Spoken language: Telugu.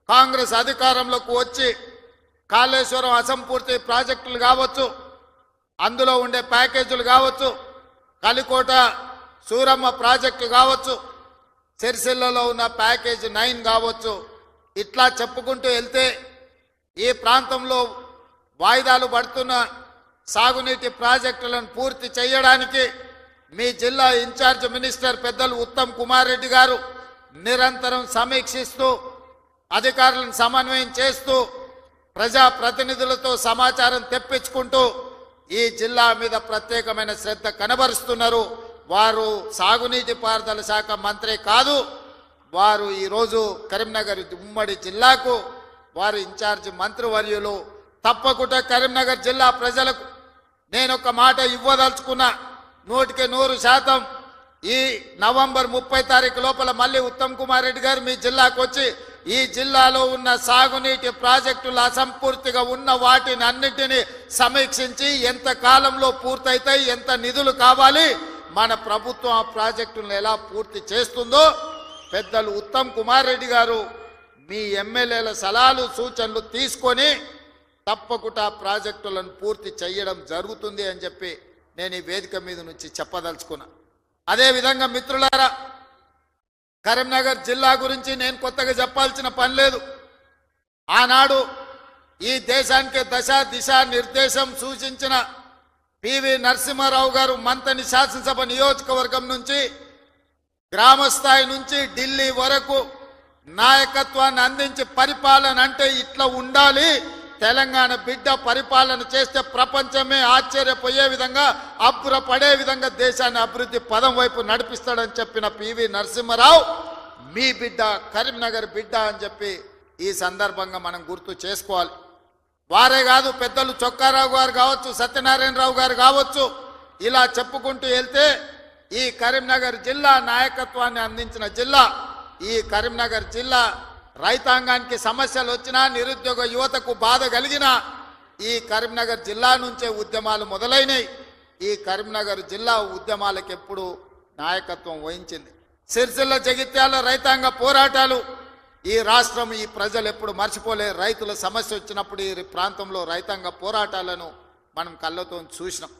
కాంగ్రెస్ అధికారంలోకి వచ్చి కాళేశ్వరం అసంపూర్తి ప్రాజెక్టులు కావచ్చు, అందులో ఉండే ప్యాకేజీలు కావచ్చు, కలికోట సూరమ్మ ప్రాజెక్టు కావచ్చు, సిరిసిల్లలో ఉన్న ప్యాకేజ్ 9 కావచ్చు, ఇట్లా చెప్పుకుంటూ వెళ్తే ఈ ప్రాంతంలో వాయిదాలు పడుతున్న సాగునీటి ప్రాజెక్టులను పూర్తి చేయడానికి మీ జిల్లా ఇన్ఛార్జ్ మినిస్టర్ పెద్దలు ఉత్తమ్ కుమార్ రెడ్డి గారు నిరంతరం సమీక్షిస్తూ అధికారులను సమన్వయం చేస్తూ ప్రజా ప్రతినిధులతో సమాచారం తెప్పించుకుంటూ ఈ జిల్లా మీద ప్రత్యేకమైన శ్రద్ధ కనబరుస్తున్నారు. వారు సాగునీటి పారుదల శాఖ మంత్రి కాదు, వారు ఈరోజు కరీంనగర్ ఉమ్మడి జిల్లాకు వారు ఇన్ఛార్జ్ మంత్రివర్యులు. తప్పకుండా కరీంనగర్ జిల్లా ప్రజలకు నేను ఒక మాట ఇవ్వదలుచుకున్నా, 100% ఈ నవంబర్ 30 తారీఖు లోపల మళ్ళీ ఉత్తమ్ కుమార్ రెడ్డి గారు మీ జిల్లాకు వచ్చి ఈ జిల్లాలో ఉన్న సాగునీటి ప్రాజెక్టులు అసంపూర్తిగా ఉన్న వాటిని అన్నింటినీ సమీక్షించి ఎంత కాలంలో పూర్తయితాయి, ఎంత నిధులు కావాలి, మన ప్రభుత్వం ఆ ప్రాజెక్టులను ఎలా పూర్తి చేస్తుందో పెద్దలు ఉత్తమ్ కుమార్ రెడ్డి గారు మీ ఎమ్మెల్యేల సలహాలు సూచనలు తీసుకొని తప్పకుండా ప్రాజెక్టులను పూర్తి చేయడం జరుగుతుంది అని చెప్పి నేను ఈ వేదిక మీద నుంచి చెప్పదలుచుకున్నా. అదేవిధంగా మిత్రులారా, కరీంనగర్ జిల్లా గురించి నేను కొత్తగా చెప్పాల్సిన పని లేదు. ఆనాడు ఈ దేశానికి దశ దిశ నిర్దేశం సూచించిన పివి నరసింహారావు గారు మంతని శాసనసభ నియోజకవర్గం నుంచి గ్రామ స్థాయి నుంచి ఢిల్లీ వరకు నాయకత్వాన్ని అందించి పరిపాలన అంటే ఇట్లా ఉండాలి, తెలంగాణ బిడ్డ పరిపాలన చేస్తే ప్రపంచమే ఆశ్చర్యపోయే విధంగా అబ్బురపడే విధంగా దేశాన్ని అభివృద్ధి పదం వైపు నడిపిస్తాడని చెప్పిన పివి నరసింహారావు మీ బిడ్డ, కరీంనగర్ బిడ్డ అని చెప్పి ఈ సందర్భంగా మనం గుర్తు చేసుకోవాలి. వారే కాదు, పెద్దలు చొక్కారావు గారు కావచ్చు, సత్యనారాయణరావు గారు కావచ్చు, ఇలా చెప్పుకుంటూ వెళ్తే ఈ కరీంనగర్ జిల్లా నాయకత్వాన్ని అందించిన జిల్లా. ఈ కరీంనగర్ జిల్లా రైతాంగానికి సమస్యలు వచ్చినా, నిరుద్యోగ యువతకు బాధ కలిగినా ఈ కరీంనగర్ జిల్లా నుంచే ఉద్యమాలు మొదలైనవి. ఈ కరీంనగర్ జిల్లా ఉద్యమాలకు ఎప్పుడు నాయకత్వం వహించింది. సిరిసిల్ల జగిత్యాల రైతాంగ పోరాటాలు ఈ రాష్ట్రం, ఈ ప్రజలు ఎప్పుడు మర్చిపోలే. రైతుల సమస్య వచ్చినప్పుడు ఈ ప్రాంతంలో రైతాంగ పోరాటాలను మనం కళ్ళతో చూసినాం.